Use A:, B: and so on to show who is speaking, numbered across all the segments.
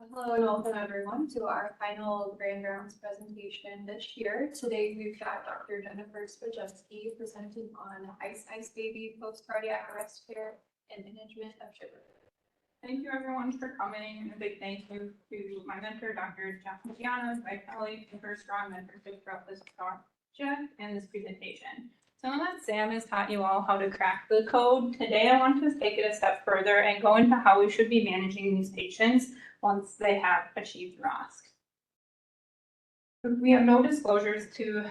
A: Hello and welcome everyone to our final Grand Rounds presentation this year. Today we've got Dr. Jennifer Spadgenske presenting on ice baby post-cardiac arrest care and management of shivering.
B: Thank you everyone for coming, and a big thank you to my mentor, Dr. Jeff Magiano, my colleague, for her strong mentorship throughout this project and this presentation. So now that Sam has taught you all how to crack the code, today I want to take it a step further and go into how we should be managing these patients once they have achieved ROSC. We have no disclosures to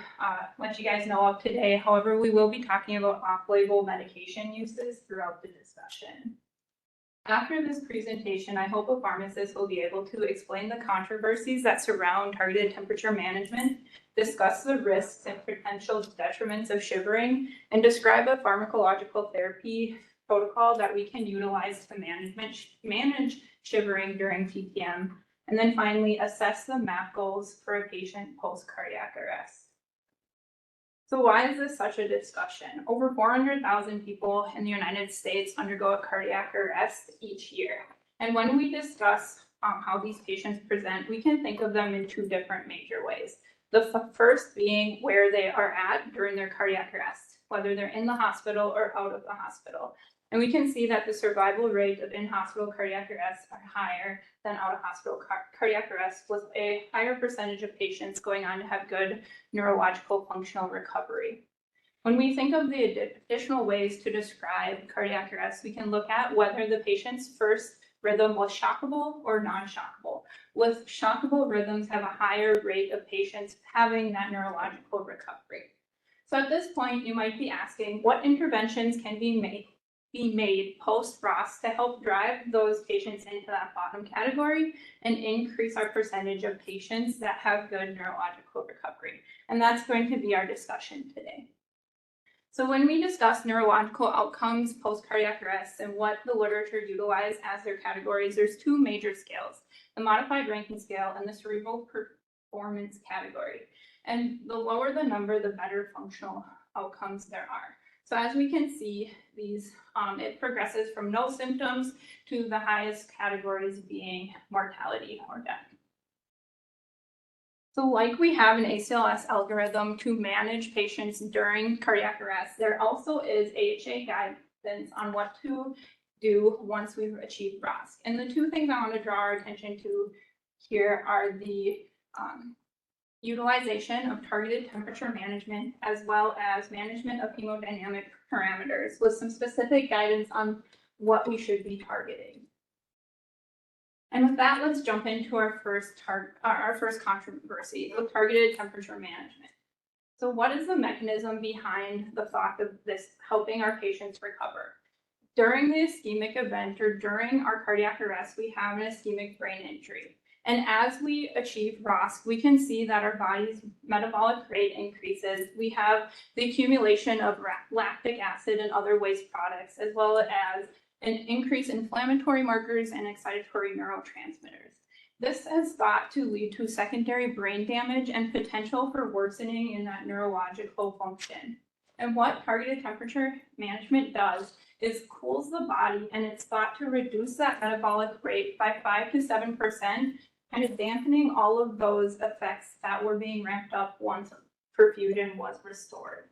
B: let you guys know of today. However, we will be talking about off-label medication uses throughout the discussion. After this presentation, I hope a pharmacist will be able to explain the controversies that surround targeted temperature management, discuss the risks and potential detriments of shivering, and describe a pharmacological therapy protocol that we can utilize to manage shivering during TPM, and then finally assess the MAP goals for a patient post-cardiac arrest. So why is this such a discussion? Over 400,000 people in the United States undergo a cardiac arrest each year. And when we discuss how these patients present, we can think of them in two different major ways. The first being where they are at during their cardiac arrest, whether they're in the hospital or out of the hospital. And we can see that the survival rate of in-hospital cardiac arrests are higher than out-of-hospital cardiac arrests, with a higher percentage of patients going on to have good neurological functional recovery. When we think of the additional ways to describe cardiac arrest, we can look at whether the patient's first rhythm was shockable or non-shockable. With shockable rhythms have a higher rate of patients having that neurological recovery. So at this point, you might be asking, what interventions can be made post-ROSC to help drive those patients into that bottom category and increase our percentage of patients that have good neurological recovery. And that's going to be our discussion today. So when we discuss neurological outcomes post-cardiac arrest and what the literature utilized as their categories, there's two major scales, the modified Rankin scale and the cerebral performance category. And the lower the number, the better functional outcomes there are. So as we can see, these it progresses from no symptoms to the highest categories being mortality or death. So like we have an ACLS algorithm to manage patients during cardiac arrest, there also is AHA guidance on what to do once we've achieved ROSC. And the two things I want to draw our attention to here are the utilization of targeted temperature management, as well as management of hemodynamic parameters, with some specific guidance on what we should be targeting. And with that, let's jump into our first controversy with targeted temperature management. So what is the mechanism behind the thought of this helping our patients recover? During the ischemic event or during our cardiac arrest, we have an ischemic brain injury. And as we achieve ROSC, we can see that our body's metabolic rate increases. We have the accumulation of lactic acid and other waste products, as well as an increase in inflammatory markers and excitatory neurotransmitters. This is thought to lead to secondary brain damage and potential for worsening in that neurological function. And what targeted temperature management does is cools the body, and it's thought to reduce that metabolic rate by 5 to 7%, kind of dampening all of those effects that were being ramped up once perfusion was restored.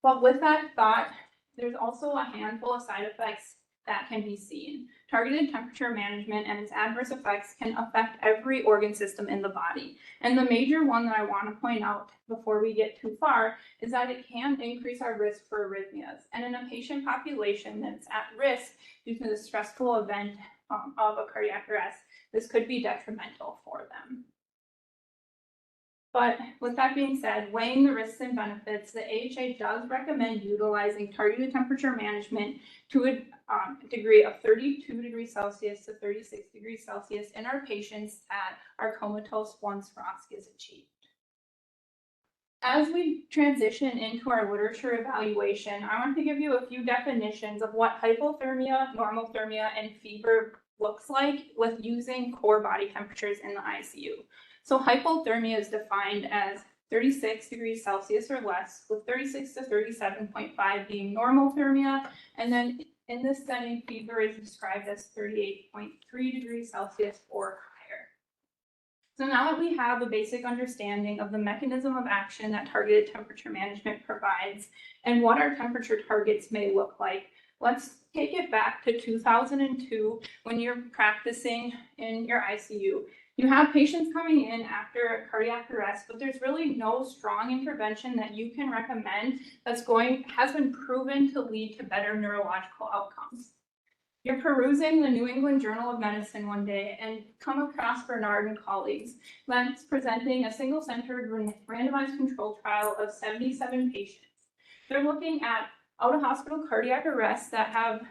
B: But with that thought, there's also a handful of side effects that can be seen. Targeted temperature management and its adverse effects can affect every organ system in the body. And the major one that I want to point out before we get too far is that it can increase our risk for arrhythmias. And in a patient population that's at risk due to the stressful event of a cardiac arrest, this could be detrimental for them. But with that being said, weighing the risks and benefits, the AHA does recommend utilizing targeted temperature management to a degree of 32 degrees Celsius to 36 degrees Celsius in our patients that are comatose once ROSC is achieved. As we transition into our literature evaluation, I want to give you a few definitions of what hypothermia, normothermia, and fever looks like with using core body temperatures in the ICU. So hypothermia is defined as 36 degrees Celsius or less, with 36 to 37.5 being normothermia, and then In this setting, fever is described as 38.3 degrees Celsius or higher. So now that we have a basic understanding of the mechanism of action that targeted temperature management provides and what our temperature targets may look like, let's take it back to 2002 when you're practicing in your ICU. You have patients coming in after a cardiac arrest, but there's really no strong intervention that you can recommend has been proven to lead to better neurological outcomes. You're perusing the New England Journal of Medicine one day and come across Bernard and colleagues that's presenting a single-centered randomized control trial of 77 patients. They're looking at out-of-hospital cardiac arrests that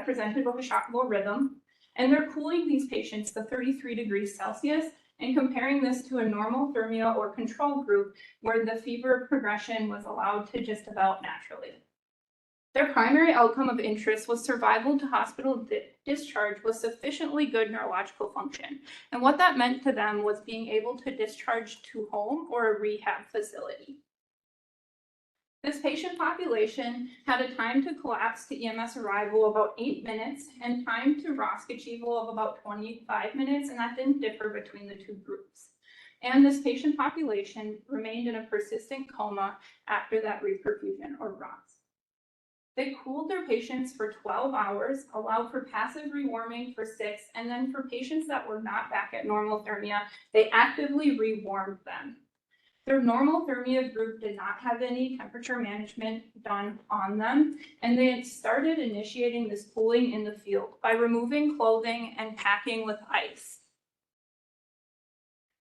B: presented with a shockable rhythm, and they're cooling these patients to 33 degrees Celsius and comparing this to a normal thermia or control group where the fever progression was allowed to just develop naturally. Their primary outcome of interest was survival to hospital discharge with sufficiently good neurological function. And what that meant to them was being able to discharge to home or a rehab facility. This patient population had a time to collapse to EMS arrival of about 8 minutes and time to ROSC achievable of about 25 minutes, and that didn't differ between the two groups. And this patient population remained in a persistent coma after that reperfusion or ROSC. They cooled their patients for 12 hours, allowed for passive rewarming for 6, and then for patients that were not back at normal thermia, they actively rewarmed them. Their normal thermia group did not have any temperature management done on them, and they had started initiating this cooling in the field by removing clothing and packing with ice.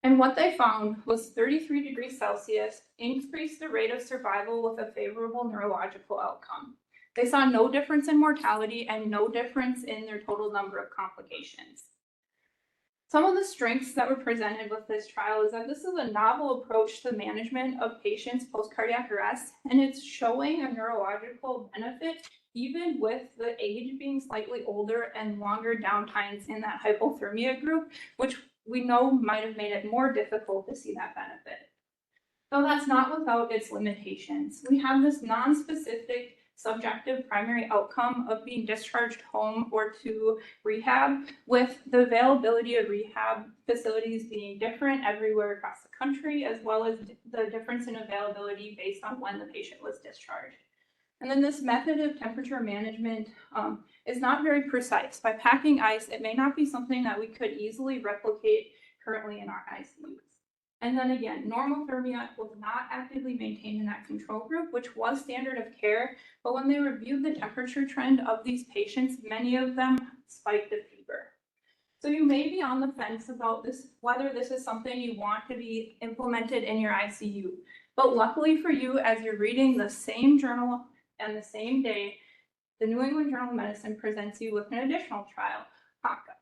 B: And what they found was 33 degrees Celsius increased the rate of survival with a favorable neurological outcome. They saw no difference in mortality and no difference in their total number of complications. Some of the strengths that were presented with this trial is that this is a novel approach to the management of patients post-cardiac arrest, and it's showing a neurological benefit even with the age being slightly older and longer downtimes in that hypothermia group, which we know might have made it more difficult to see that benefit. Though that's not without its limitations. We have this non-specific subjective primary outcome of being discharged home or to rehab, with the availability of rehab facilities being different everywhere across the country, as well as the difference in availability based on when the patient was discharged. And then this method of temperature management is not very precise. By packing ice, it may not be something that we could easily replicate currently in our ICUs. And then again, normal thermia was not actively maintained in that control group, which was standard of care. But when they reviewed the temperature trend of these patients, many of them spiked a fever. So you may be on the fence about this, whether this is something you want to be implemented in your ICU. But luckily for you, as you're reading the same journal and the same day, the New England Journal of Medicine presents you with an additional trial, HACA.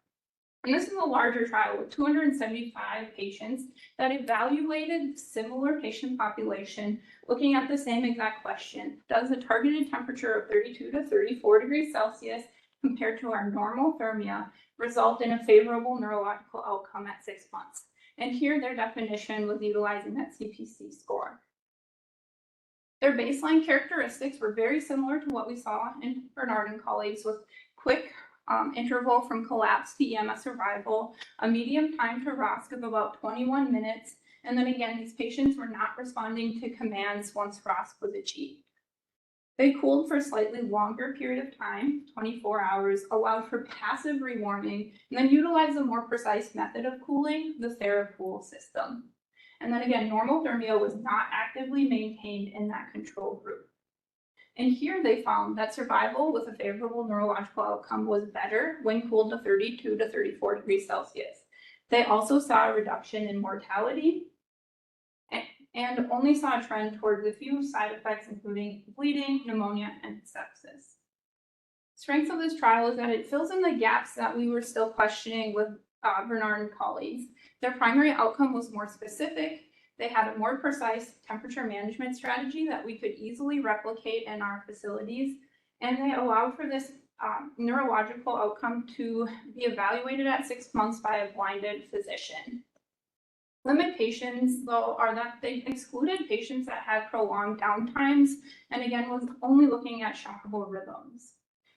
B: And this is a larger trial with 275 patients that evaluated similar patient population, looking at the same exact question. Does a targeted temperature of 32 to 34 degrees Celsius compared to our normal thermia result in a favorable neurological outcome at 6 months? And here their definition was utilizing that CPC score. Their baseline characteristics were very similar to what we saw in Bernard and colleagues, with quick interval from collapse to EMS survival, a median time to ROSC of about 21 minutes, and then again, these patients were not responding to commands once ROSC was achieved. They cooled for a slightly longer period of time, 24 hours, allowed for passive rewarming, and then utilized a more precise method of cooling, the TheraPool system. And then again, normal thermia was not actively maintained in that control group. And here they found that survival with a favorable neurological outcome was better when cooled to 32 to 34 degrees Celsius. They also saw a reduction in mortality and only saw a trend towards a few side effects, including bleeding, pneumonia, and sepsis. Strengths of this trial is that it fills in the gaps that we were still questioning with Bernard and colleagues. Their primary outcome was more specific. They had a more precise temperature management strategy that we could easily replicate in our facilities, and they allowed for this neurological outcome to be evaluated at 6 months by a blinded physician. Limitations, though, are that they excluded patients that had prolonged downtimes, and again was only looking at shockable rhythms.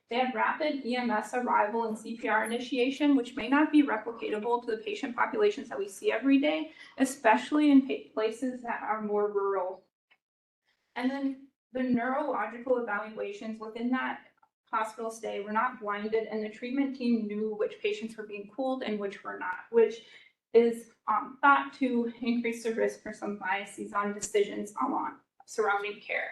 B: They had rapid EMS arrival and CPR initiation, which may not be replicatable to the patient populations that we see every day, especially in places that are more rural. And then the neurological evaluations within that hospital stay were not blinded, and the treatment team knew which patients were being cooled and which were not, which is thought to increase the risk for some biases on decisions on surrounding care.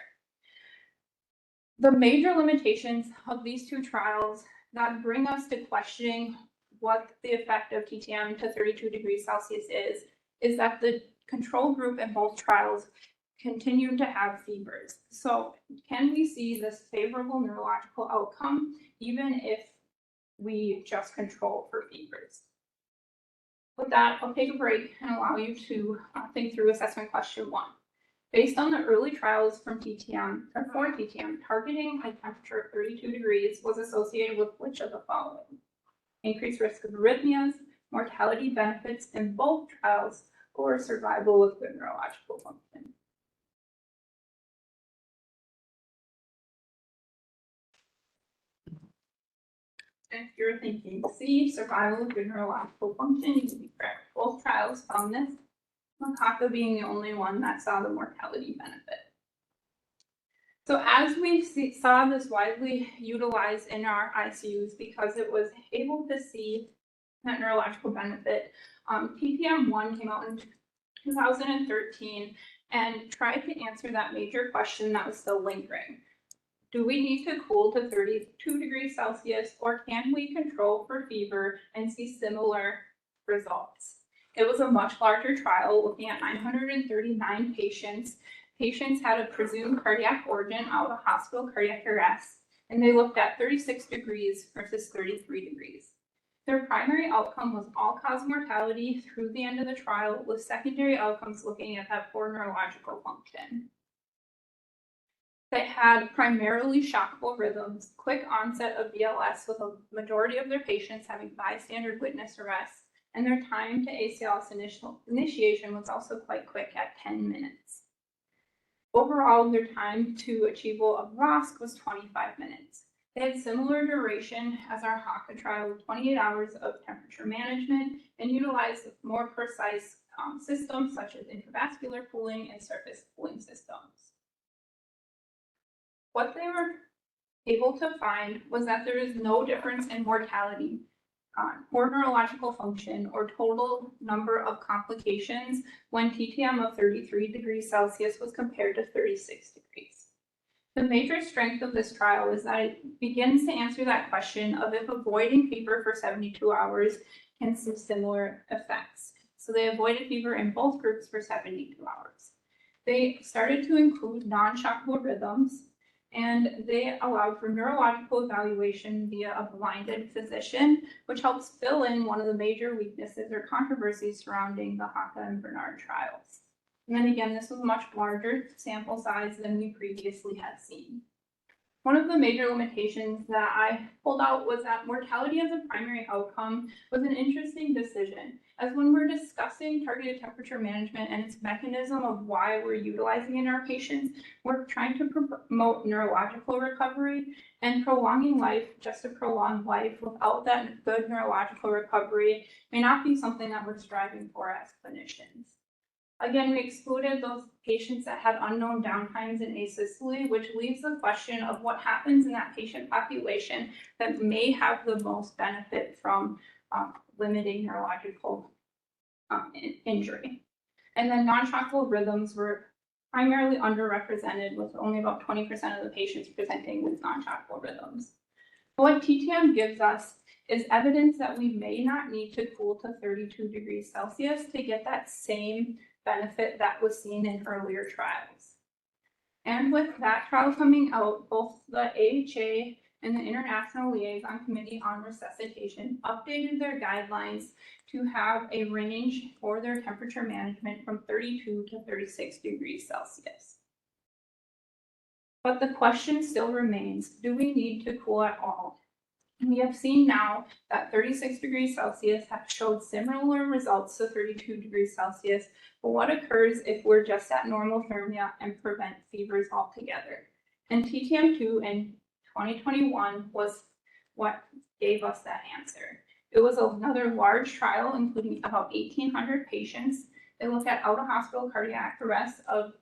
B: The major limitations of these two trials that bring us to questioning what the effect of TTM to 32 degrees Celsius is that the control group in both trials continue to have fevers. So can we see this favorable neurological outcome even if we just control for fevers? With that, I'll take a break and allow you to think through assessment question 1. Based on the early trials from TTM, or for TTM, targeting a temperature of 32 degrees was associated with which of the following? Increased risk of arrhythmias, mortality benefits in both trials, or survival with good neurological function. If you're thinking C, survival with good neurological function, you can be correct. Both trials found this, Makaka being the only one that saw the mortality benefit. So as we saw this widely utilized in our ICUs because it was able to see that neurological benefit, TTM1 came out in 2013 and tried to answer that major question that was still lingering. Do we need to cool to 32 degrees Celsius, or can we control for fever and see similar results? It was a much larger trial looking at 939 patients. Patients had a presumed cardiac origin out of hospital cardiac arrest, and they looked at 36 degrees versus 33 degrees. Their primary outcome was all-cause mortality through the end of the trial, with secondary outcomes looking at that poor neurological function. They had primarily shockable rhythms, quick onset of BLS, with a majority of their patients having bystander witness arrest, and their time to ACLS initiation was also quite quick at 10 minutes. Overall, their time to achievable of ROSC was 25 minutes. They had similar duration as our HACA trial, with 28 hours of temperature management, and utilized more precise systems such as intravascular cooling and surface cooling systems. What they were able to find was that there is no difference in mortality, poor neurological function, or total number of complications when TTM of 33 degrees Celsius was compared to 36 degrees. The major strength of this trial is that it begins to answer that question of if avoiding fever for 72 hours can see similar effects. So they avoided fever in both groups for 72 hours. They started to include non-shockable rhythms, and they allowed for neurological evaluation via a blinded physician, which helps fill in one of the major weaknesses or controversies surrounding the HACA and Bernard trials. And then again, this was a much larger sample size than we previously had seen. One of the major limitations that I pulled out was that mortality as a primary outcome was an interesting decision, as when we're discussing targeted temperature management and its mechanism of why we're utilizing it in our patients, we're trying to promote neurological recovery, and prolonging life just to prolong life without that good neurological recovery may not be something that we're striving for as clinicians. Again, we excluded those patients that had unknown downtimes in asystole, which leaves the question of what happens in that patient population that may have the most benefit from limiting neurological injury. And then non-shockable rhythms were primarily underrepresented, with only about 20% of the patients presenting with non-shockable rhythms. What TTM gives us is evidence that we may not need to cool to 32 degrees Celsius to get that same benefit that was seen in earlier trials. And with that trial coming out, both the AHA and the International Liaison Committee on Resuscitation updated their guidelines to have a range for their temperature management from 32 to 36 degrees Celsius. But the question still remains, do we need to cool at all? And we have seen now that 36 degrees Celsius have showed similar results to 32 degrees Celsius, but what occurs if we're just at normal thermia and prevent fevers altogether? In TTM2 and 2021 was what gave us that answer. It was another large trial, including about 1,800 patients. They looked at out-of-hospital cardiac arrest of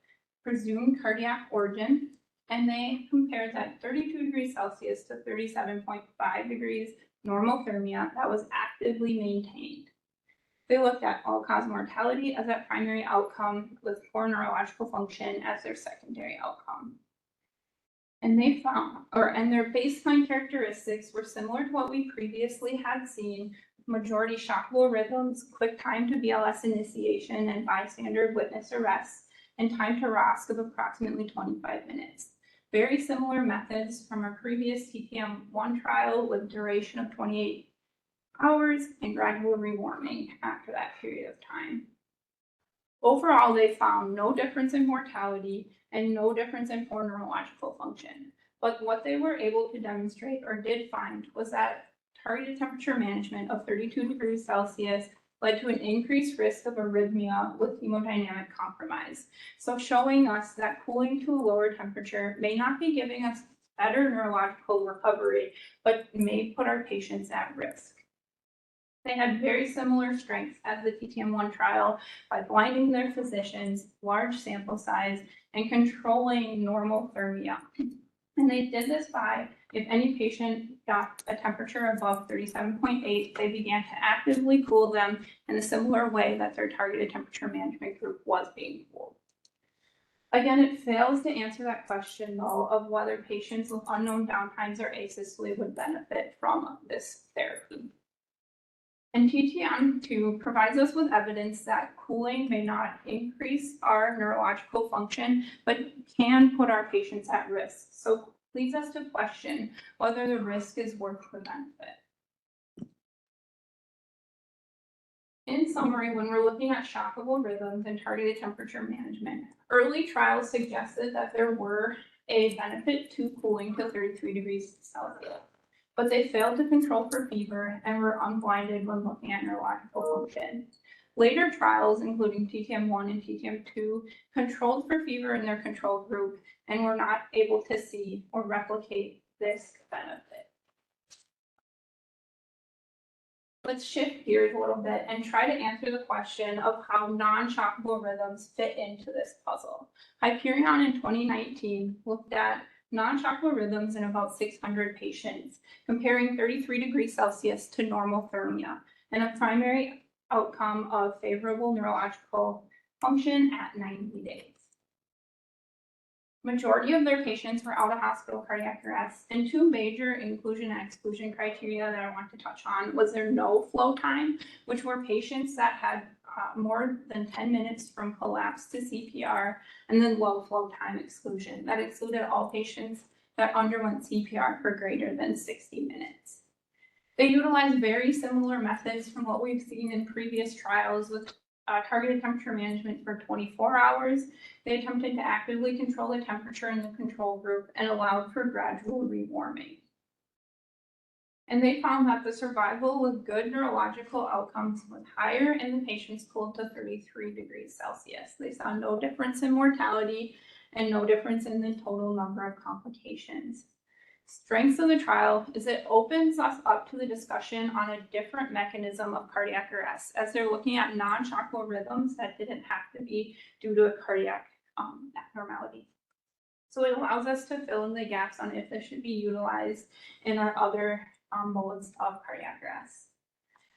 B: presumed cardiac origin, and they compared that 32 degrees Celsius to 37.5 degrees normothermia that was actively maintained. They looked at all-cause mortality as that primary outcome with poor neurological function as their secondary outcome. And they found, and their baseline characteristics were similar to what we previously had seen: majority shockable rhythms, quick time to BLS initiation and bystander witness arrest, and time to ROSC of approximately 25 minutes. Very similar methods from our previous TTM1 trial with duration of 28 hours and gradual rewarming after that period of time. Overall, they found no difference in mortality and no difference in poor neurological function. But what they were able to demonstrate or did find was that targeted temperature management of 32 degrees Celsius led to an increased risk of arrhythmia with hemodynamic compromise. So showing us that cooling to a lower temperature may not be giving us better neurological recovery, but may put our patients at risk. They had very similar strengths as the TTM1 trial by blinding their physicians, large sample size, and controlling normothermia. And they did this by, if any patient got a temperature above 37.8, they began to actively cool them in a similar way that their targeted temperature management group was being cooled. Again, it fails to answer that question, though, of whether patients with unknown downtimes or asystole would benefit from this therapy. And TTM2 provides us with evidence that cooling may not increase our neurological function, but can put our patients at risk. So leads us to question whether the risk is worth the benefit. In summary, when we're looking at shockable rhythms and targeted temperature management, early trials suggested that there were a benefit to cooling to 33 degrees Celsius, but they failed to control for fever and were unblinded when looking at neurological function. Later trials, including TTM1 and TTM2, controlled for fever in their control group and were not able to see or replicate this benefit. Let's shift gears a little bit and try to answer the question of how non-shockable rhythms fit into this puzzle. Hyperion in 2019 looked at non-shockable rhythms in about 600 patients, comparing 33 degrees Celsius to normothermia, and a primary outcome of favorable neurological function at 90 days. Majority of their patients were out of hospital cardiac arrest, and two major inclusion and exclusion criteria that I want to touch on was their no flow time, which were patients that had more than 10 minutes from collapse to CPR, and then low flow time exclusion. That excluded all patients that underwent CPR for greater than 60 minutes. They utilized very similar methods from what we've seen in previous trials with targeted temperature management for 24 hours. They attempted to actively control the temperature in the control group and allowed for gradual rewarming. And they found that the survival with good neurological outcomes was higher in the patients cooled to 33 degrees Celsius. They saw no difference in mortality and no difference in the total number of complications. Strengths of the trial is it opens us up to the discussion on a different mechanism of cardiac arrest, as they're looking at non-shockable rhythms that didn't have to be due to a cardiac abnormality. So it allows us to fill in the gaps on if this should be utilized in our other modes of cardiac arrest.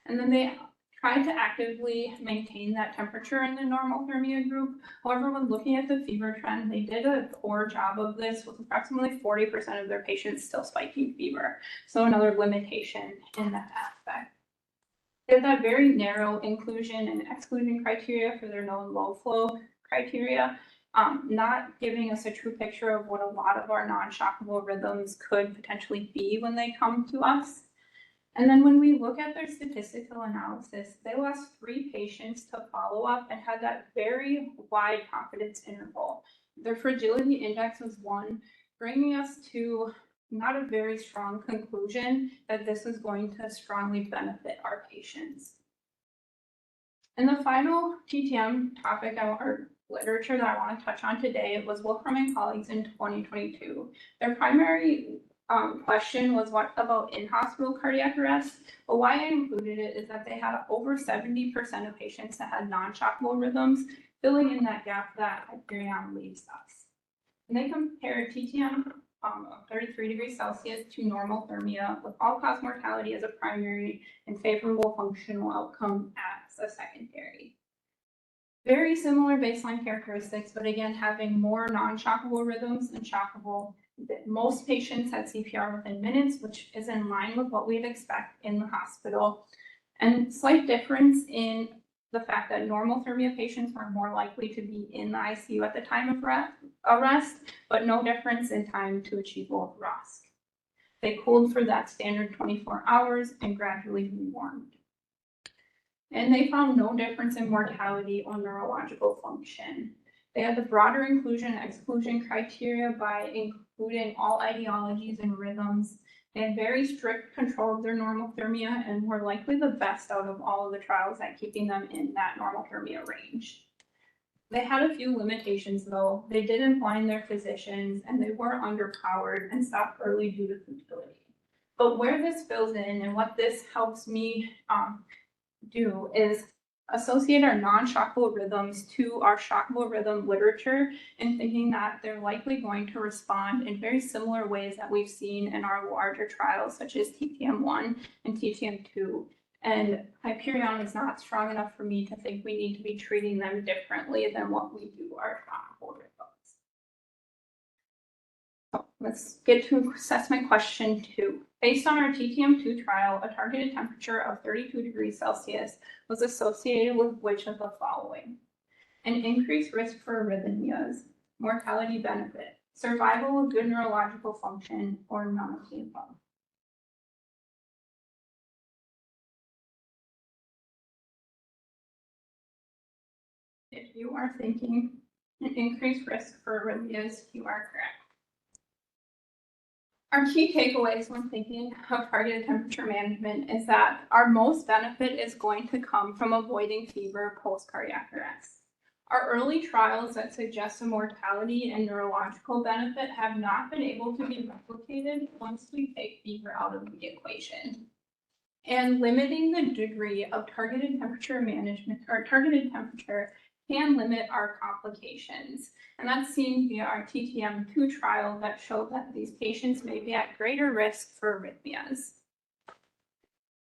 B: And then they tried to actively maintain that temperature in the normothermia group. However, when looking at the fever trend, they did a poor job of this, with approximately 40% of their patients still spiking fever. So another limitation in that aspect. They have very narrow inclusion and exclusion criteria for their no and low flow criteria, not giving us a true picture of what a lot of our non-shockable rhythms could potentially be when they come to us. And then when we look at their statistical analysis, they lost 3 patients to follow up and had that very wide confidence interval. Their fragility index was 1, bringing us to not a very strong conclusion that this is going to strongly benefit our patients. And the final TTM topic or literature that I want to touch on today was Wolfram and colleagues in 2022. Their primary question was what about in-hospital cardiac arrest? But why I included it is that they had over 70% of patients that had non-shockable rhythms, filling in that gap that Hyperion leaves us. And they compared TTM of 33 degrees Celsius to normothermia with all-cause mortality as a primary and favorable functional outcome as a secondary. Very similar baseline characteristics, but again, having more non-shockable rhythms than shockable. Most patients had CPR within minutes, which is in line with what we'd expect in the hospital. And slight difference in the fact that normothermia patients were more likely to be in the ICU at the time of arrest, but no difference in time to achievable ROSC. They cooled for that standard 24 hours and gradually rewarmed. And they found no difference in mortality or neurological function. They had the broader inclusion and exclusion criteria by including all ideologies and rhythms. They had very strict control of their normothermia and were likely the best out of all of the trials at keeping them in that normothermia range. They had a few limitations though. They didn't blind their physicians and they were underpowered and stopped early due to futility. But where this fills in and what this helps me do is associate our non-shockable rhythms to our shockable rhythm literature and thinking that they're likely going to respond in very similar ways that we've seen in our larger trials, such as TTM1 and TTM2. And Hyperion is not strong enough for me to think we need to be treating them differently than what we do our shockable rhythms. So let's get to assessment question 2. Based on our TTM2 trial, a targeted temperature of 32 degrees Celsius was associated with which of the following? An increased risk for arrhythmias, mortality benefit, survival with good neurological function, or none of the above. If you are thinking an increased risk for arrhythmias, you are correct. Our key takeaways when thinking of targeted temperature management is that our most benefit is going to come from avoiding fever post-cardiac arrest. Our early trials that suggest a mortality and neurological benefit have not been able to be replicated once we take fever out of the equation. And limiting the degree of targeted temperature management or targeted temperature can limit our complications. And that's seen via our TTM2 trial that showed that these patients may be at greater risk for arrhythmias.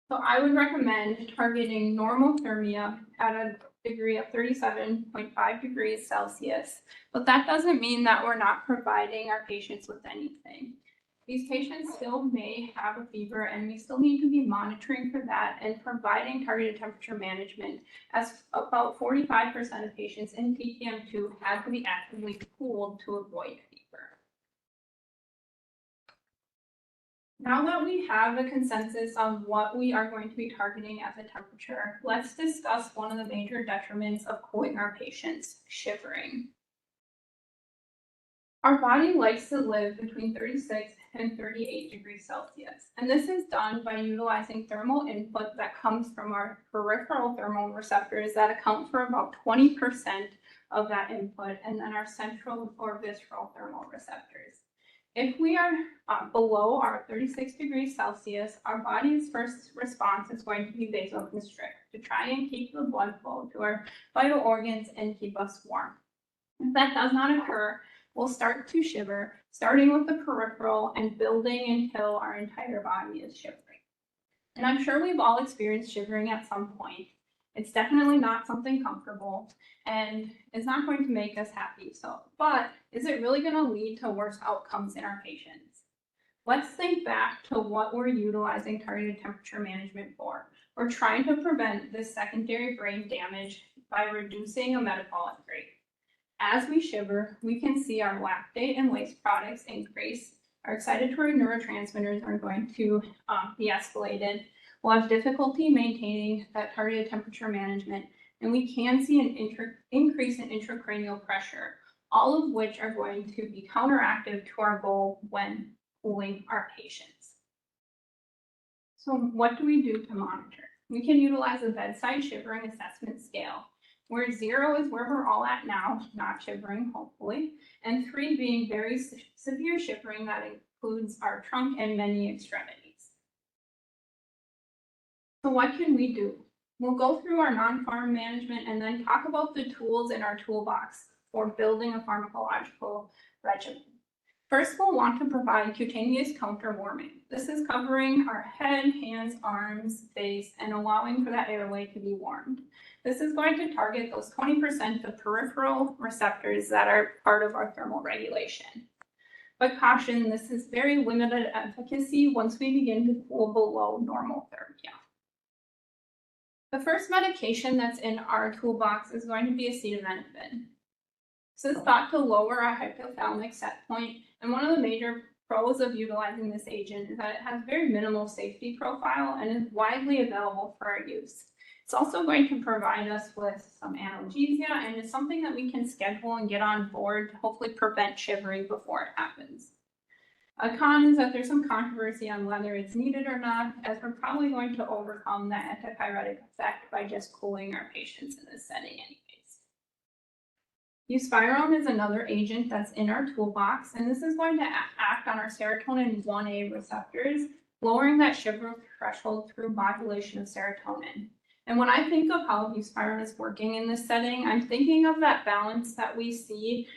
B: So I would recommend targeting normothermia at a degree of 37.5 degrees Celsius, but that doesn't mean that we're not providing our patients with anything. These patients still may have a fever and we still need to be monitoring for that and providing targeted temperature management, as about 45% of patients in TTM2 had to be actively cooled to avoid fever. Now that we have a consensus on what we are going to be targeting as a temperature, let's discuss one of the major detriments of cooling our patients, shivering. Our body likes to live between 36 and 38 degrees Celsius, and this is done by utilizing thermal input that comes from our peripheral thermal receptors that account for about 20% of that input, and then our central or visceral thermal receptors. If we are below our 36 degrees Celsius, our body's first response is going to be vasoconstrict to try and keep the blood flow to our vital organs and keep us warm. If that does not occur, we'll start to shiver, starting with the peripheral and building until our entire body is shivering. And I'm sure we've all experienced shivering at some point. It's definitely not something comfortable and it's not going to make us happy. But is it really going to lead to worse outcomes in our patients? Let's think back to what we're utilizing targeted temperature management for. We're trying to prevent this secondary brain damage by reducing a metabolic rate. As we shiver, we can see our lactate and waste products increase. Our excitatory neurotransmitters are going to be escalated. We'll have difficulty maintaining that targeted temperature management, and we can see an increase in intracranial pressure, all of which are going to be counteractive to our goal when cooling our patients. So what do we do to monitor? We can utilize a bedside shivering assessment scale. where 0 is where we're all at now, not shivering, hopefully, and 3 being very severe shivering that includes our trunk and many extremities. So what can we do? We'll go through our non-pharm management and then talk about the tools in our toolbox for building a pharmacological regimen. First, we'll want to provide cutaneous counter warming. This is covering our head, hands, arms, face, and allowing for that airway to be warmed. This is going to target those 20% of peripheral receptors that are part of our thermal regulation. But caution, this is very limited efficacy once we begin to cool below normal therapy. The first medication that's in our toolbox is going to be acetaminophen. This is thought to lower our hypothalamic set point, and one of the major pros of utilizing this agent is that it has very minimal safety profile and is widely available for our use. It's also going to provide us with some analgesia, and it's something that we can schedule and get on board to hopefully prevent shivering before it happens. A con is that there's some controversy on whether it's needed or not, as we're probably going to overcome that antipyretic effect by just cooling our patients in this setting anyways. Shivering is another agent that's in our toolbox, and this is going to act on our serotonin 1A receptors, lowering that shiver threshold through modulation of serotonin. And when I think of how Shivering is working in this setting, I'm thinking of that balance that we see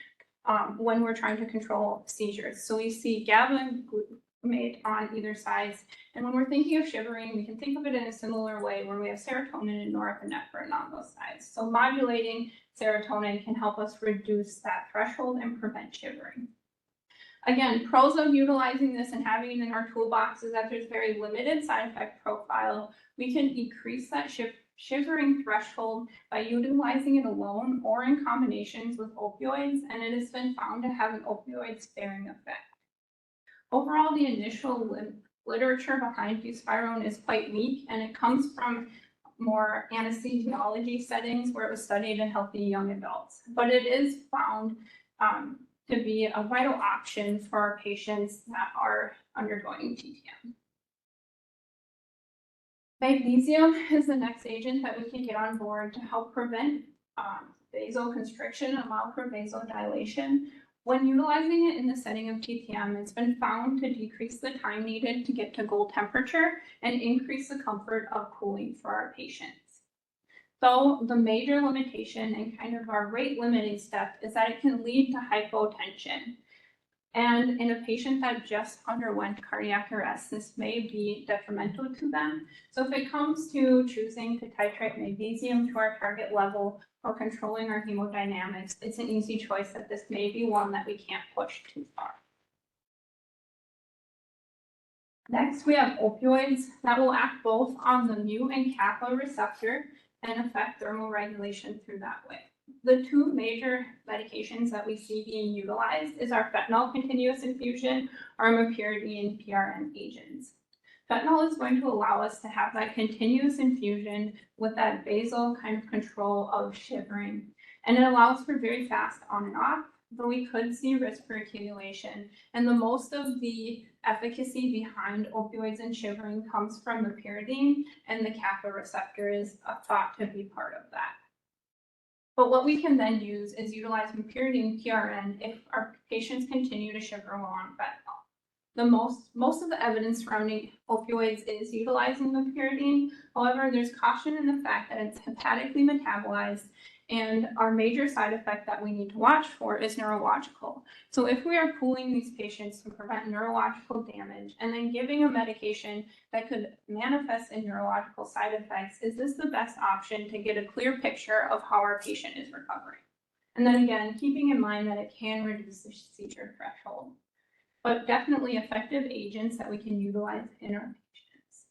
B: when we're trying to control seizures. So we see GABA and glutamate on either side. And when we're thinking of shivering, we can think of it in a similar way where we have serotonin and norepinephrine on both sides. So modulating serotonin can help us reduce that threshold and prevent shivering. Again, pros of utilizing this and having it in our toolbox is that there's very limited side effect profile. We can decrease that shivering threshold by utilizing it alone or in combinations with opioids, and it has been found to have an opioid-sparing effect. Overall, the initial literature behind Shivering is quite weak, and it comes from more anesthesiology settings where it was studied in healthy young adults. But it is found to be a vital option for our patients that are undergoing TTM. Magnesium is the next agent that we can get on board to help prevent vasoconstriction and allow for vasodilation. When utilizing it in the setting of TTM, it's been found to decrease the time needed to get to goal temperature and increase the comfort of cooling for our patients. So the major limitation and kind of our rate limiting step is that it can lead to hypotension. And in a patient that just underwent cardiac arrest, this may be detrimental to them. So if it comes to choosing to titrate magnesium to our target level or controlling our hemodynamics, it's an easy choice that this may be one that we can't push too far. Next, we have opioids that will act both on the mu and kappa receptor and affect thermal regulation through that way. The two major medications that we see being utilized is our fentanyl continuous infusion or imipyridine PRN agents. Fentanyl is going to allow us to have that continuous infusion with that basal kind of control of shivering, and it allows for very fast on and off, but we could see risk for accumulation. And the most of the efficacy behind opioids and shivering comes from the pyridine, and the kappa receptor is thought to be part of that. But what we can then use is utilize pyridine PRN if our patients continue to shiver while on fentanyl. Most of the evidence surrounding opioids is utilizing the pyridine. However, there's caution in the fact that it's hepatically metabolized, and our major side effect that we need to watch for is neurological. So if we are cooling these patients to prevent neurological damage and then giving a medication that could manifest in neurological side effects, is this the best option to get a clear picture of how our patient is recovering? And then again, keeping in mind that it can reduce the seizure threshold, but definitely effective agents that we can utilize in our patients.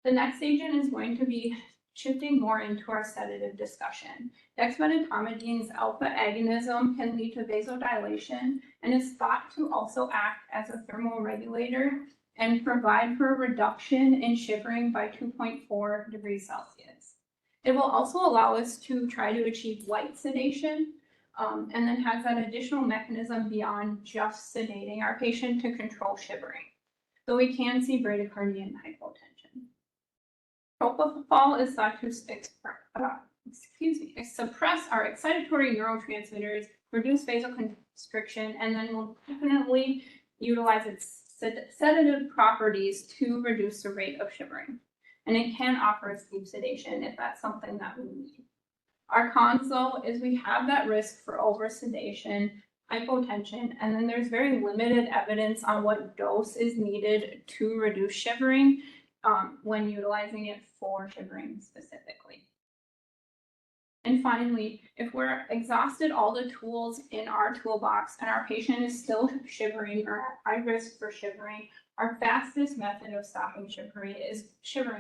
B: The next agent is going to be shifting more into our sedative discussion. Dexmedetomidines alpha agonism can lead to vasodilation and is thought to also act as a thermal regulator and provide for a reduction in shivering by 2.4 degrees Celsius. It will also allow us to try to achieve light sedation, and then has that additional mechanism beyond just sedating our patient to control shivering. So we can see bradycardia and hypotension. Propofol is thought to suppress our excitatory neurotransmitters, reduce vasoconstriction, and then will definitely utilize its sedative properties to reduce the rate of shivering. And it can offer sleep sedation if that's something that we need. Our cons, though, is we have that risk for oversedation, hypotension, and then there's very limited evidence on what dose is needed to reduce shivering when utilizing it for shivering specifically. And finally, if we're exhausted all the tools in our toolbox and our patient is still shivering or at high risk for shivering, our fastest method of stopping shivering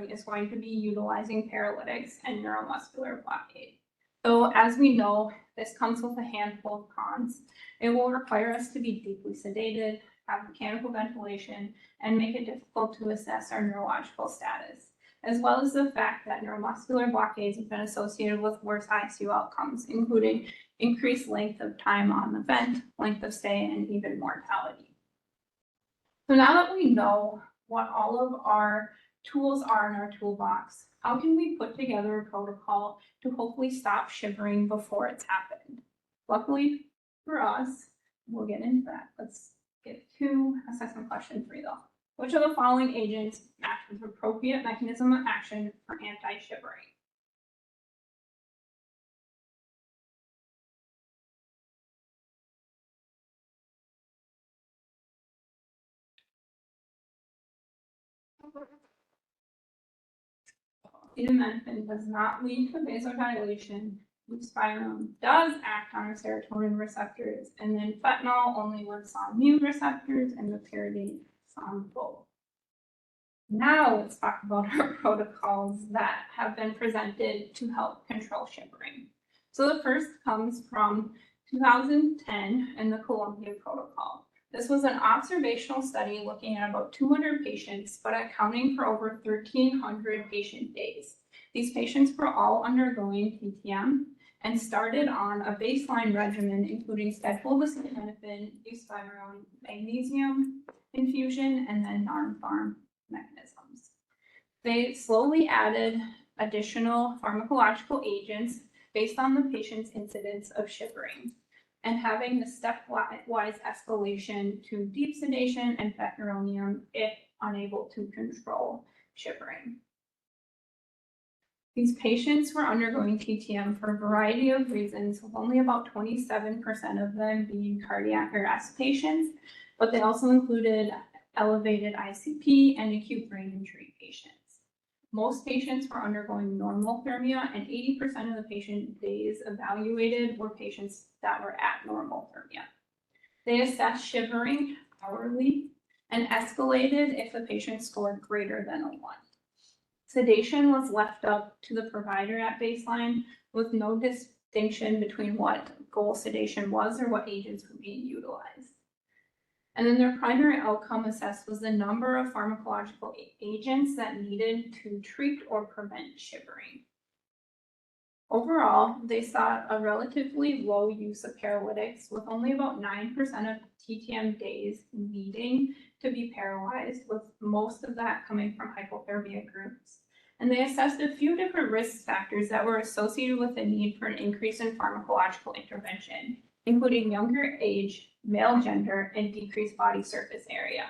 B: is going to be utilizing paralytics and neuromuscular blockade. So as we know, this comes with a handful of cons. It will require us to be deeply sedated, have mechanical ventilation, and make it difficult to assess our neurological status, as well as the fact that neuromuscular blockades have been associated with worse ICU outcomes, including increased length of time on the vent, length of stay, and even mortality. So now that we know what all of our tools are in our toolbox, how can we put together a protocol to hopefully stop shivering before it's happened? Luckily for us, we'll get into that. Let's get to assessment question 3 though. Which of the following agents match with appropriate mechanism of action for anti-shivering? Acetaminophen does not lead to vasodilation. Buspirone does act on our serotonin receptors, and then fentanyl only works on mu receptors, and the pyridine on both. Now let's talk about our protocols that have been presented to help control shivering. So the first comes from 2010 and the Columbia Protocol. This was an observational study looking at about 200 patients, but accounting for over 1,300 patient days. These patients were all undergoing TTM and started on a baseline regimen, including scheduled acetaminophen, buspirone, magnesium infusion, and then non-pharm mechanisms. They slowly added additional pharmacological agents based on the patient's incidence of shivering, and having the stepwise escalation to deep sedation and fentanyl if unable to control shivering. These patients were undergoing TTM for a variety of reasons, with only about 27% of them being cardiac arrest patients, but they also included elevated ICP and acute brain injury patients. Most patients were undergoing normothermia, and 80% of the patient days evaluated were patients that were at normothermia. They assessed shivering hourly and escalated if the patient scored greater than a 1. Sedation was left up to the provider at baseline, with no distinction between what goal sedation was or what agents were being utilized. And then their primary outcome assessed was the number of pharmacological agents that needed to treat or prevent shivering. Overall, they saw a relatively low use of paralytics, with only about 9% of TTM days needing to be paralyzed, with most of that coming from hypothermia groups. And they assessed a few different risk factors that were associated with the need for an increase in pharmacological intervention, including younger age, male gender, and decreased body surface area.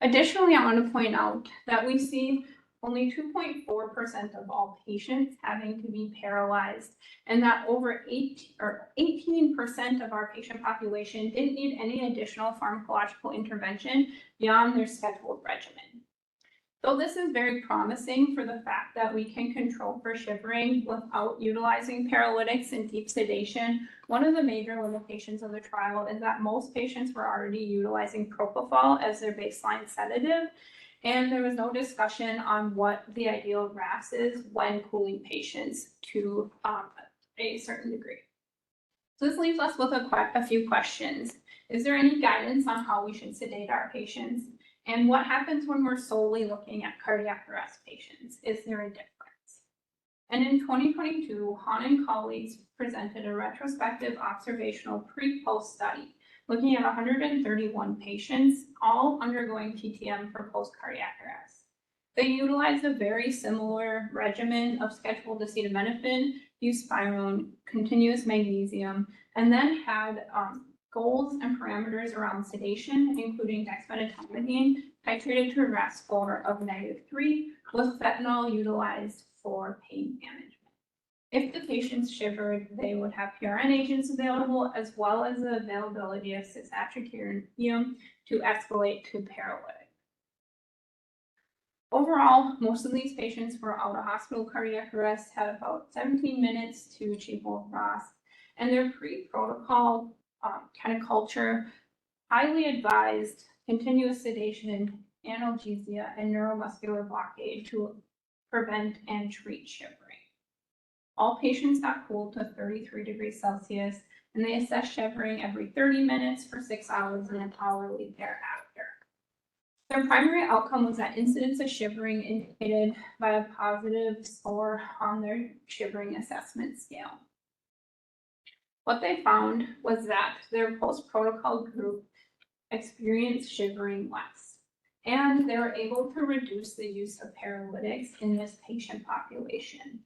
B: Additionally, I want to point out that we see only 2.4% of all patients having to be paralyzed, and that over 18% of our patient population didn't need any additional pharmacological intervention beyond their scheduled regimen. So this is very promising for the fact that we can control for shivering without utilizing paralytics and deep sedation. One of the major limitations of the trial is that most patients were already utilizing propofol as their baseline sedative, and there was no discussion on what the ideal RAS is when cooling patients to a certain degree. So this leaves us with a few questions. Is there any guidance on how we should sedate our patients? And what happens when we're solely looking at cardiac arrest patients? Is there a difference? And in 2022, Hahn and colleagues presented a retrospective observational pre-post study looking at 131 patients, all undergoing TTM for post-cardiac arrest. They utilized a very similar regimen of scheduled acetaminophen, buspirone, continuous magnesium, and then had goals and parameters around sedation, including dexmedetomidine, titrated to a RASS score of -3, with fentanyl utilized for pain management. If the patients shivered, they would have PRN agents available, as well as the availability of cisatracurium to escalate to paralytic. Overall, most of these patients were out of hospital cardiac arrest, had about 17 minutes to achieve full frost, and their pre-protocol kind of culture highly advised continuous sedation, analgesia, and neuromuscular blockade to prevent and treat shivering. All patients got cooled to 33 degrees Celsius, and they assessed shivering every 30 minutes for 6 hours and an hourly thereafter. Their primary outcome was that incidence of shivering indicated by a positive score on their shivering assessment scale. What they found was that their post-protocol group experienced shivering less, and they were able to reduce the use of paralytics in this patient population.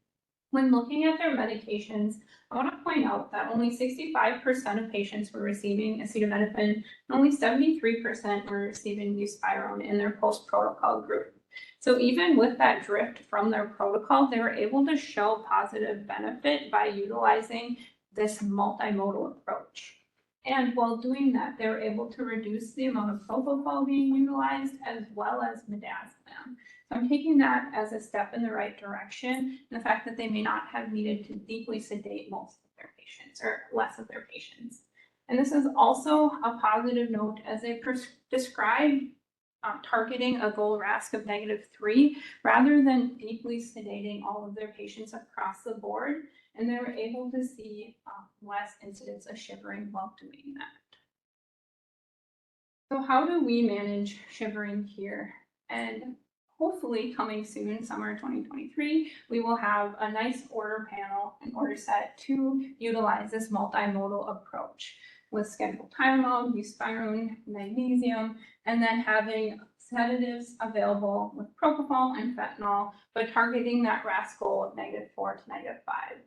B: When looking at their medications, I want to point out that only 65% of patients were receiving acetaminophen, and only 73% were receiving buspirone in their post-protocol group. So even with that drift from their protocol, they were able to show positive benefit by utilizing this multimodal approach. And while doing that, they were able to reduce the amount of propofol being utilized, as well as midazolam. So I'm taking that as a step in the right direction, and the fact that they may not have needed to deeply sedate most of their patients, or less of their patients. And this is also a positive note, as they describe targeting a goal RASC of -3, rather than deeply sedating all of their patients across the board, and they were able to see less incidence of shivering while doing that. So how do we manage shivering here? And hopefully coming soon, summer 2023, we will have a nice order panel and order set to utilize this multimodal approach with scheduled Tylenol, buspirone, magnesium, and then having sedatives available with propofol and fentanyl, but targeting that RASS goal of -4 to -5.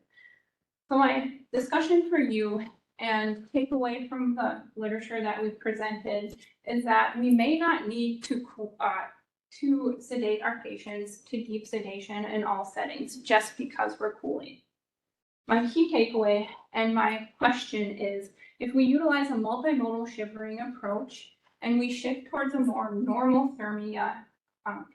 B: So my discussion for you and takeaway from the literature that we've presented is that we may not need to sedate our patients to deep sedation in all settings just because we're cooling. My key takeaway and my question is, if we utilize a multimodal shivering approach and we shift towards a more normal thermia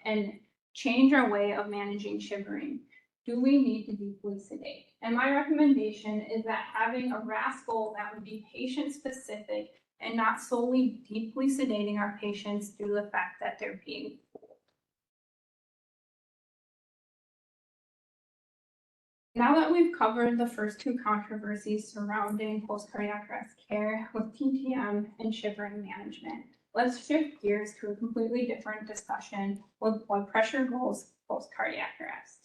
B: and change our way of managing shivering, do we need to deeply sedate? And my recommendation is that having a RASS goal that would be patient specific and not solely deeply sedating our patients due to the fact that they're being cooled. Now that we've covered the first two controversies surrounding post-cardiac arrest care with TTM and shivering management, let's shift gears to a completely different discussion with blood pressure goals post-cardiac arrest.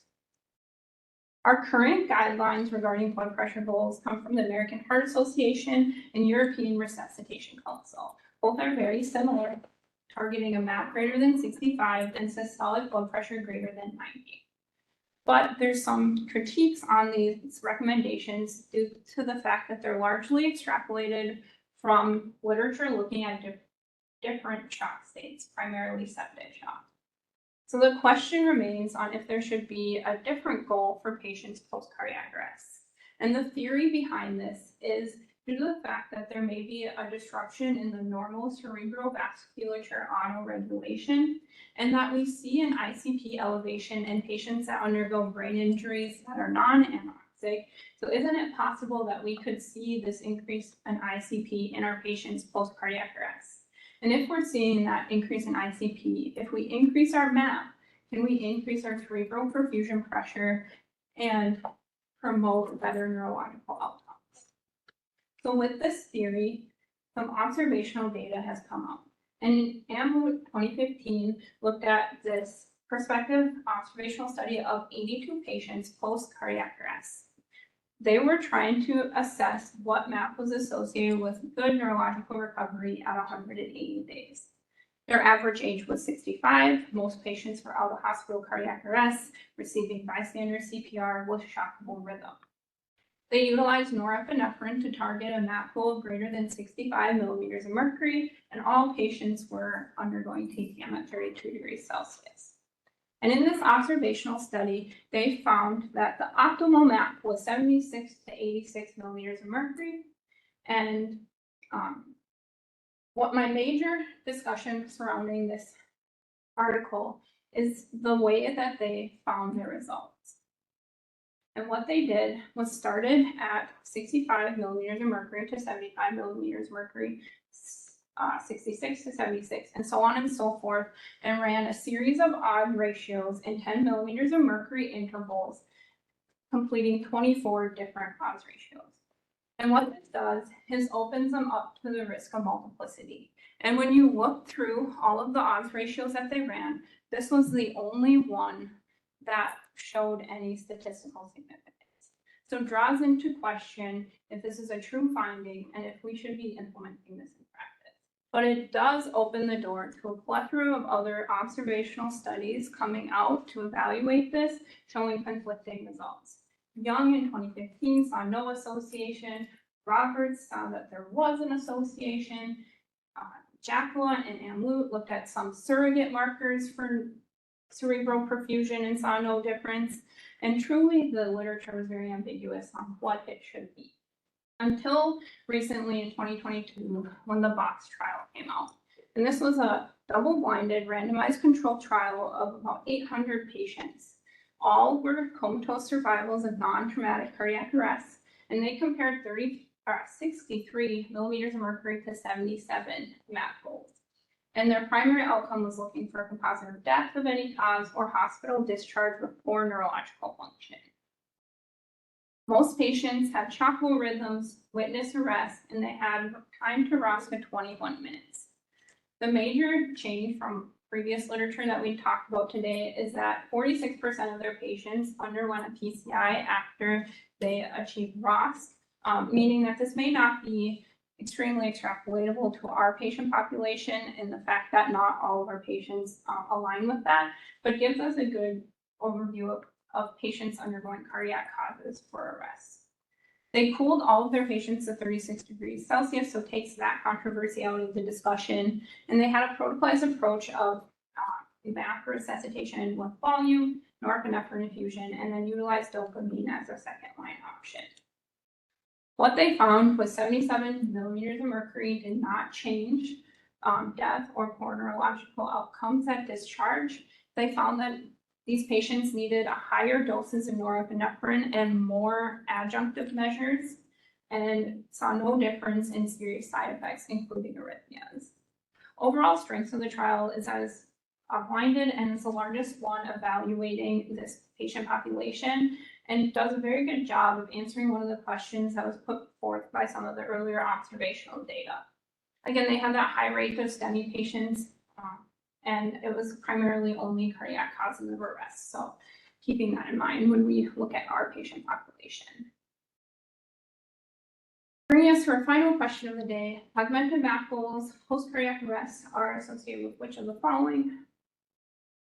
B: Our current guidelines regarding blood pressure goals come from the American Heart Association and European Resuscitation Council. Both are very similar, targeting a MAP greater than 65 and systolic blood pressure greater than 90. But there's some critiques on these recommendations due to the fact that they're largely extrapolated from literature looking at different shock states, primarily septic shock. So the question remains on if there should be a different goal for patients post-cardiac arrest. And the theory behind this is due to the fact that there may be a disruption in the normal cerebrovasculature autoregulation, and that we see an ICP elevation in patients that undergo brain injuries that are non-anoxic. So isn't it possible that we could see this increase in ICP in our patients post-cardiac arrest? And if we're seeing that increase in ICP, if we increase our MAP, can we increase our cerebral perfusion pressure and promote better neurological outcomes? So with this theory, some observational data has come up. And AMBO 2015 looked at this prospective observational study of 82 patients post-cardiac arrest. They were trying to assess what MAP was associated with good neurological recovery at 180 days. Their average age was 65. Most patients were out of hospital cardiac arrest, receiving bystander CPR with shockable rhythm. They utilized norepinephrine to target a MAP pool of greater than 65 millimeters of mercury, and all patients were undergoing TPM at 32 degrees Celsius. And in this observational study, they found that the optimal MAP was 76 to 86 millimeters of mercury. And what my major discussion surrounding this article is the way that they found their results. And what they did was started at 65 millimeters of mercury to 75 millimeters of mercury, 66 to 76, and so on and so forth, and ran a series of odd ratios in 10 millimeters of mercury intervals, completing 24 different odds ratios. And what this does is opens them up to the risk of multiplicity. And when you look through all of the odds ratios that they ran, this was the only one that showed any statistical significance. So it draws into question if this is a true finding and if we should be implementing this in practice. But it does open the door to a plethora of other observational studies coming out to evaluate this, showing conflicting results. Young in 2015 saw no association. Roberts found that there was an association. Jacqueline and Amlut looked at some surrogate markers for cerebral perfusion and saw no difference. And truly, the literature was very ambiguous on what it should be. Until recently in 2022, when the Box trial came out. And this was a double-blinded, randomized controlled trial of about 800 patients. All were comatose survivals of non-traumatic cardiac arrest, and they compared 63 millimeters of mercury to 77 MAP goals. And their primary outcome was looking for a composite of death of any cause or hospital discharge with poor neurological function. Most patients had shockable rhythms, witness arrest, and they had time to ROSC of 21 minutes. The major change from previous literature that we talked about today is that 46% of their patients underwent a PCI after they achieved ROSC, meaning that this may not be extremely extrapolatable to our patient population and the fact that not all of our patients align with that, but gives us a good overview of patients undergoing cardiac causes for arrest. They cooled all of their patients to 36 degrees Celsius, so takes that controversy out of the discussion. And they had a protocolized approach of MAP resuscitation with volume, norepinephrine infusion, and then utilized dopamine as a second line option. What they found was 77 millimeters of mercury did not change death or poor neurological outcomes at discharge. They found that these patients needed a higher doses of norepinephrine and more adjunctive measures, and saw no difference in serious side effects, including arrhythmias. Overall strength of the trial is as blinded and is the largest one evaluating this patient population, and does a very good job of answering one of the questions that was put forth by some of the earlier observational data. Again, they had that high rate of STEMI patients, and it was primarily only cardiac causes of arrest. So keeping that in mind when we look at our patient population. Bringing us to our final question of the day, augmented MAP goals post-cardiac arrest are associated with which of the following?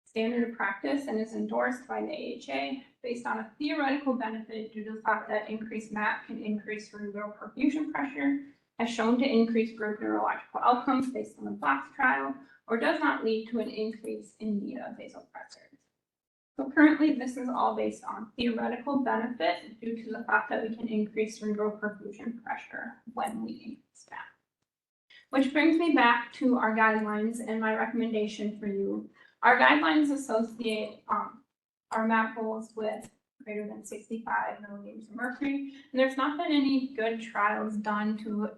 B: Standard of practice and is endorsed by the AHA based on a theoretical benefit due to the fact that increased MAP can increase cerebral perfusion pressure, has shown to increase group neurological outcomes based on the Box trial, or does not lead to an increase in need of vasopressors. So currently, this is all based on theoretical benefit due to the fact that we can increase cerebral perfusion pressure when we increase MAP. Which brings me back to our guidelines and my recommendation for you. Our guidelines associate our MAP goals with greater than 65 millimeters of mercury, and there's not been any good trials done to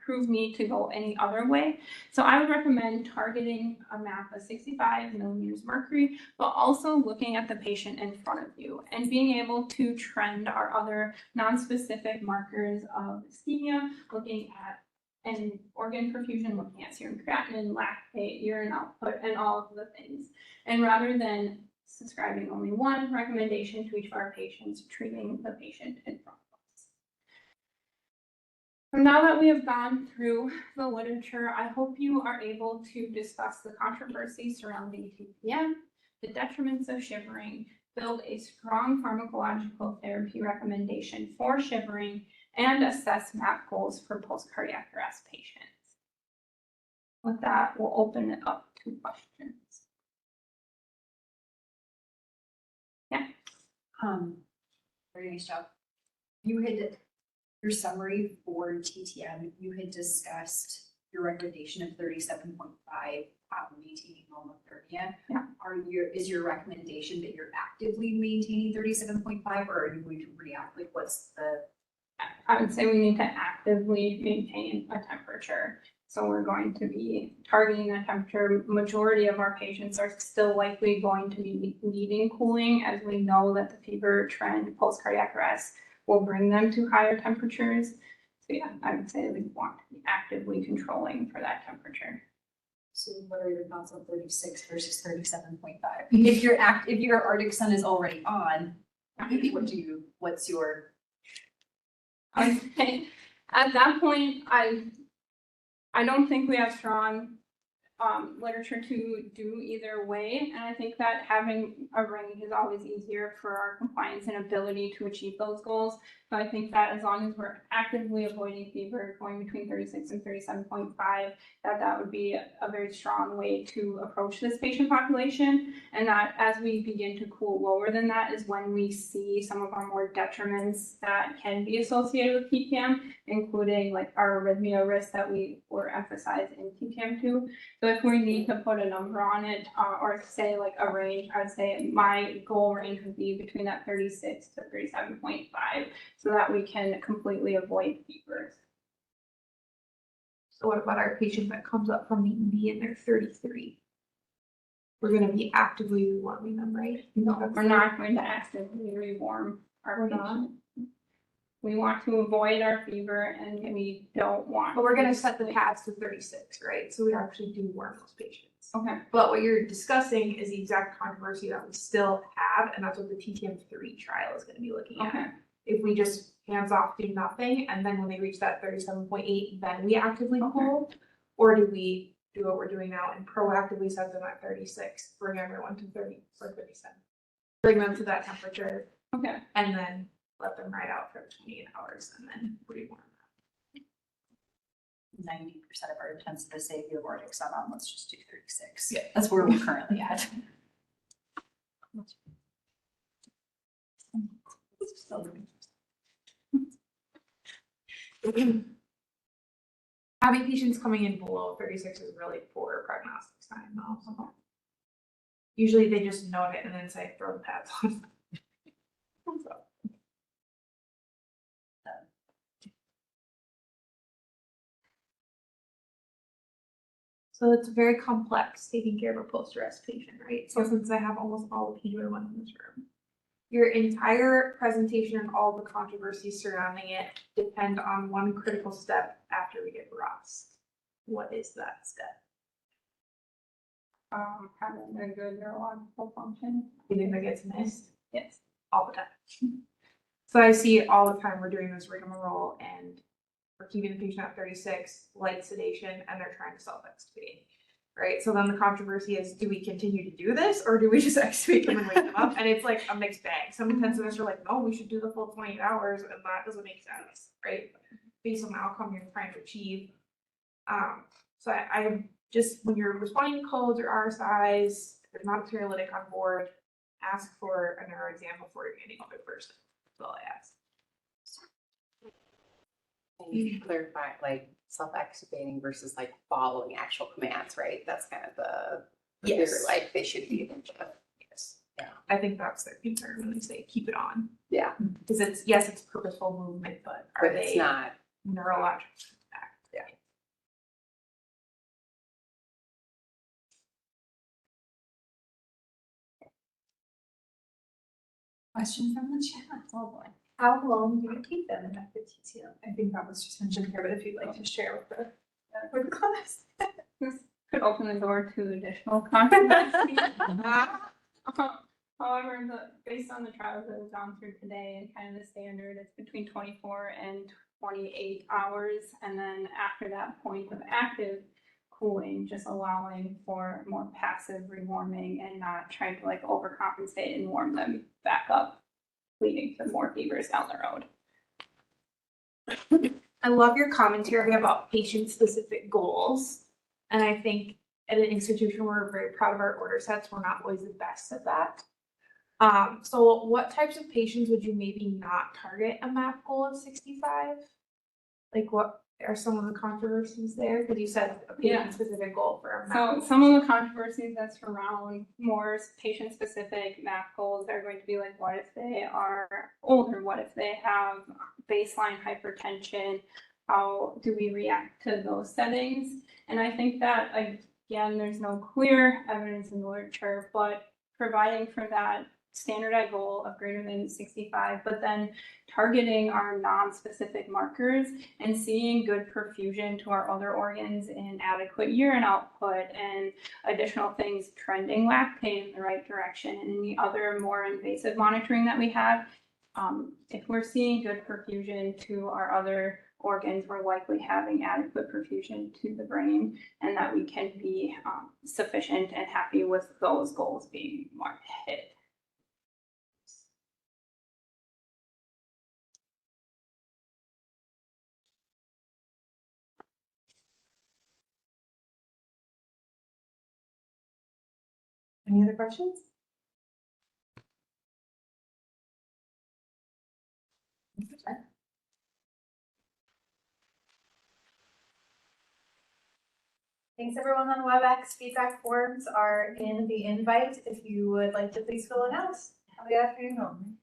B: prove me to go any other way. So I would recommend targeting a MAP of 65 millimeters mercury, but also looking at the patient in front of you and being able to trend our other non-specific markers of ischemia, looking at an organ perfusion, looking at serum creatinine, lactate, urine output, and all of the things. And rather than subscribing only one recommendation to each of our patients, treating the patient in front. So now that we have gone through the literature, I hope you are able to discuss the controversy surrounding TPM, the detriments of shivering, build a strong pharmacological therapy recommendation for shivering, and assess MAP goals for post-cardiac arrest patients. With that, we'll open it up to questions. Yeah.
C: Very nice job. You had your summary for TTM, you had discussed your recommendation of 37.5, maintaining normothermia.
B: Yeah.
C: Is your recommendation that you're actively maintaining 37.5, or are you going to react? Like, what's the?
B: I would say we need to actively maintain a temperature. So we're going to be targeting a temperature. Majority of our patients are still likely going to be needing cooling, as we know that the fever trend post-cardiac arrest will bring them to higher temperatures. So yeah, I would say we want to be actively controlling for that temperature.
C: So what are your thoughts on 36 versus 37.5? If your Arctic sun is already on, what's your?
B: Okay. At that point, I don't think we have strong literature to do either way. And I think that having a range is always easier for our compliance and ability to achieve those goals. So I think that as long as we're actively avoiding fever, going between 36 and 37.5, that would be a very strong way to approach this patient population. And that as we begin to cool lower than that is when we see some of our more detriments that can be associated with TPM, including like our arrhythmia risk that we were emphasized in TPM2. So if we need to put a number on it, or say like a range, I would say my goal range would be between that 36 to 37.5, so that we can completely avoid fevers.
D: So what about our patient that comes up from the ED and they're 33? We're gonna be actively rewarming them, right?
B: No, we're not going to actively rewarm our
D: We're not?
B: patient. We want to avoid our fever and we don't want.
D: But we're gonna
B: to
D: set the paths to 36, right? So we actually do warm those patients.
B: Okay,
D: But what you're discussing is the exact controversy that we still have, and that's what the TTM3 trial is gonna be looking at.
B: okay.
D: If we just hands off, do nothing, and then when they reach that 37.8, then we actively
B: Okay.
D: cool? Or do we do what we're doing now and proactively set them at 36, bring everyone to 30 or 37? Bring them to that temperature
B: Okay,
D: and then let them ride out for 28 hours and then rewarm.
C: 90% of our attempts to say the Arctic sun on, let's just do 36.
D: Yeah.
C: That's where we're currently at.
D: Having patients coming in below 36 is really poor prognostic sign though. Usually they just note it and then say throw the pads on. So it's very complex taking care of a post-arrest patient, right? So since I have almost all the PGY1 in this room, your entire presentation and all the controversies surrounding it depend on one critical step after we get ROS. What is that step?
B: having a good neurological function.
D: You think that gets missed?
B: Yes.
D: All the time. So I see it all the time, we're doing this rigmarole and we're keeping the patient at 36, light sedation, and they're trying to self-extubate. Right, so then the controversy is, do we continue to do this or do we just extubate them and wake them up? And it's like a mixed bag. Some intensivists are like, no, we should do the full 28 hours, and that doesn't make sense, right? Based on the outcome you're trying to achieve. So I just, when you're responding to codes or RSIs, if there's not a paralytic on board, ask for a neuro exam before you're getting other person. That's all I ask.
E: And you can clarify, like self-extubating versus like following actual commands, right? That's kind of the
D: Yes.
E: like they should be able to. Yes. Yeah.
D: I think that's their concern when they say keep it on.
E: Yeah.
D: Because it's, yes, it's purposeful movement, but are
E: But it's
D: they
E: not.
D: neurological?
E: Yeah.
C: Question from the chat.
A: Oh boy.
C: How long do you keep them in active TTM?
A: I think that was just mentioned here, but if you'd like to share with the class.
B: This could open the door to additional controversy. However, based on the trials that we've gone through today and kind of the standard, it's between 24 and 28 hours. And then after that point of active cooling, just allowing for more passive rewarming and not trying to like overcompensate and warm them back up, leading to more fevers down the road.
D: I love your commentary about patient-specific goals. And I think at an institution where we're very proud of our order sets, we're not always the best at that. So what types of patients would you maybe not target a MAP goal of 65? Like what are some of the controversies there? Because you said a patient-specific goal for a MAP
B: So
D: goal.
B: some of the controversies that's around more patient-specific MAP goals are going to be like, what if they are older? What if they have baseline hypertension? How do we react to those settings? And I think that, again, there's no clear evidence in the literature, but providing for that standardized goal of greater than 65, but then targeting our non-specific markers and seeing good perfusion to our other organs and adequate urine output and additional things trending lactate in the right direction. And in the other more invasive monitoring that we have, if we're seeing good perfusion to our other organs, we're likely having adequate perfusion to the brain, and that we can be sufficient and happy with those goals being hit.
E: Any other questions?
A: Thanks everyone on WebEx. Feedback forms are in the invite if you would like to please fill it out. Have a good afternoon.